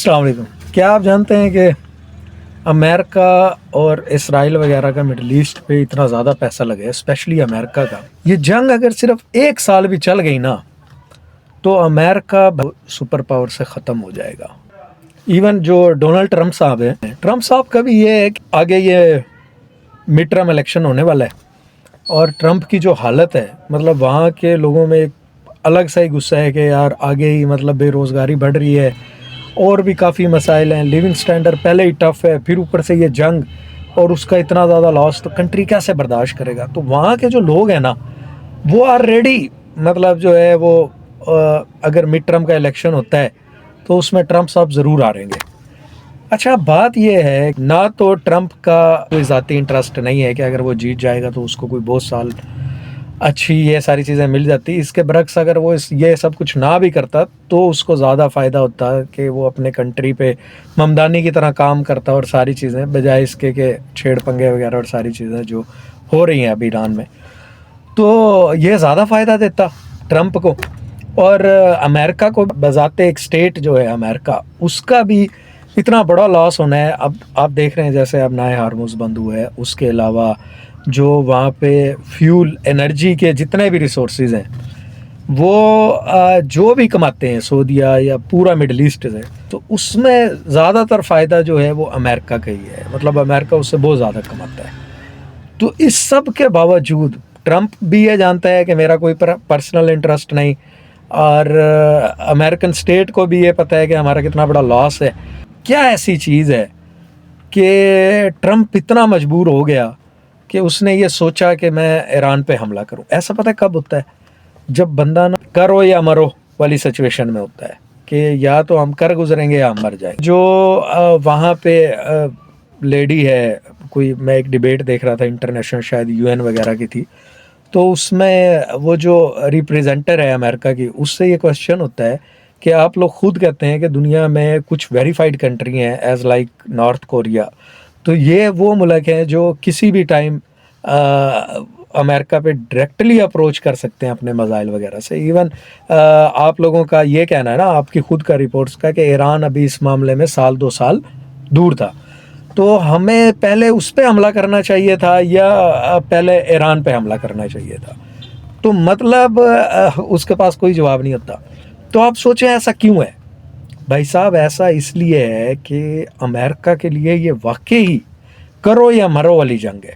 السلام علیکم. کیا آپ جانتے ہیں کہ امریکہ اور اسرائیل وغیرہ کا مڈل ایسٹ پہ اتنا زیادہ پیسہ لگا ہے، اسپیشلی امریکہ کا. یہ جنگ اگر صرف 1 سال بھی چل گئی نا تو امریکہ سپر پاور سے ختم ہو جائے گا. ایون جو ڈونلڈ ٹرمپ صاحب ہیں، ٹرمپ صاحب کا بھی یہ ہے کہ آگے یہ مڈ ٹرم الیکشن ہونے والا ہے اور ٹرمپ کی جو حالت ہے، مطلب وہاں کے لوگوں میں ایک الگ سا ہی غصہ ہے کہ یار آگے ہی مطلب بے روزگاری بڑھ رہی ہے اور بھی کافی مسائل ہیں. لیونگ سٹینڈرڈ پہلے ہی ٹف ہے، پھر اوپر سے یہ جنگ اور اس کا اتنا زیادہ لاس، تو کنٹری کیسے برداشت کرے گا؟ تو وہاں کے جو لوگ ہیں نا وہ آلریڈی مطلب جو ہے وہ اگر مڈ ٹرم کا الیکشن ہوتا ہے تو اس میں ٹرمپ صاحب ضرور آ رہیں گے. اچھا بات یہ ہے نہ تو ٹرمپ کا کوئی ذاتی انٹرسٹ نہیں ہے کہ اگر وہ جیت جائے گا تو اس کو کوئی بہت سال اچھی یہ ساری چیزیں مل جاتی. اس کے برعکس اگر وہ یہ سب کچھ نہ بھی کرتا تو اس کو زیادہ فائدہ ہوتا کہ وہ اپنے کنٹری پہ ممدانی کی طرح کام کرتا اور ساری چیزیں، بجائے اس کے کہ چھیڑ پنگے وغیرہ اور ساری چیزیں جو ہو رہی ہیں ابھی ایران میں، تو یہ زیادہ فائدہ دیتا ٹرمپ کو. اور امریکہ کو بذات ایک اسٹیٹ جو ہے امریکہ، اس کا بھی اتنا بڑا لاس ہونا ہے. اب آپ دیکھ رہے ہیں جیسے اب نئے ہارموز بند ہوئے ہے، اس کے علاوہ جو وہاں پہ فیول انرجی کے جتنے بھی ریسورسز ہیں وہ جو بھی کماتے ہیں سعودیہ یا پورا مڈل ایسٹ ہے، تو اس میں زیادہ تر فائدہ جو ہے وہ امریکہ کا ہی ہے. مطلب امریکہ اس سے بہت زیادہ کماتا ہے. تو اس سب کے باوجود ٹرمپ بھی یہ جانتا ہے کہ میرا کوئی پرسنل انٹرسٹ نہیں، اور امریکن اسٹیٹ کو بھی یہ پتہ ہے کہ ہمارا کتنا بڑا لاس ہے. کیا ایسی چیز ہے کہ ٹرمپ اتنا مجبور ہو گیا کہ اس نے یہ سوچا کہ میں ایران پہ حملہ کروں؟ ایسا پتہ کب ہوتا ہے؟ جب بندہ نا کرو یا مرو والی سچویشن میں ہوتا ہے کہ یا تو ہم کر گزریں گے یا ہم مر جائیں. جو وہاں پہ لیڈی ہے، کوئی میں ایک ڈیبیٹ دیکھ رہا تھا انٹرنیشنل، شاید UN وغیرہ کی تھی، تو اس میں وہ جو ریپریزنٹر ہے امریکہ کی، اس سے یہ کوشچن ہوتا ہے کہ آپ لوگ خود کہتے ہیں کہ دنیا میں کچھ ویریفائڈ کنٹری ہیں ایز لائک نارتھ کوریا، تو یہ وہ ملک ہیں جو کسی بھی ٹائم امریکہ پہ ڈائریکٹلی اپروچ کر سکتے ہیں اپنے مسائل وغیرہ سے. ایون آپ لوگوں کا یہ کہنا ہے نا، آپ کی خود کا رپورٹس کا، کہ ایران ابھی اس معاملے میں 2 سال دور تھا. تو ہمیں پہلے اس پہ حملہ کرنا چاہیے تھا یا پہلے ایران پہ حملہ کرنا چاہیے تھا؟ تو مطلب اس کے پاس کوئی جواب نہیں ہوتا. تو آپ سوچیں ایسا کیوں ہے بھائی صاحب؟ ایسا اس لیے ہے کہ امریکہ کے لیے یہ واقعی کرو یا مرو والی جنگ ہے.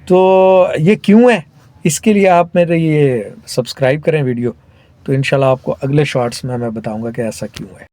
تو یہ کیوں ہے؟ اس کے لیے آپ میرے یہ سبسکرائب کریں ویڈیو، تو انشاءاللہ آپ کو اگلے شارٹس میں بتاؤں گا کہ ایسا کیوں ہے.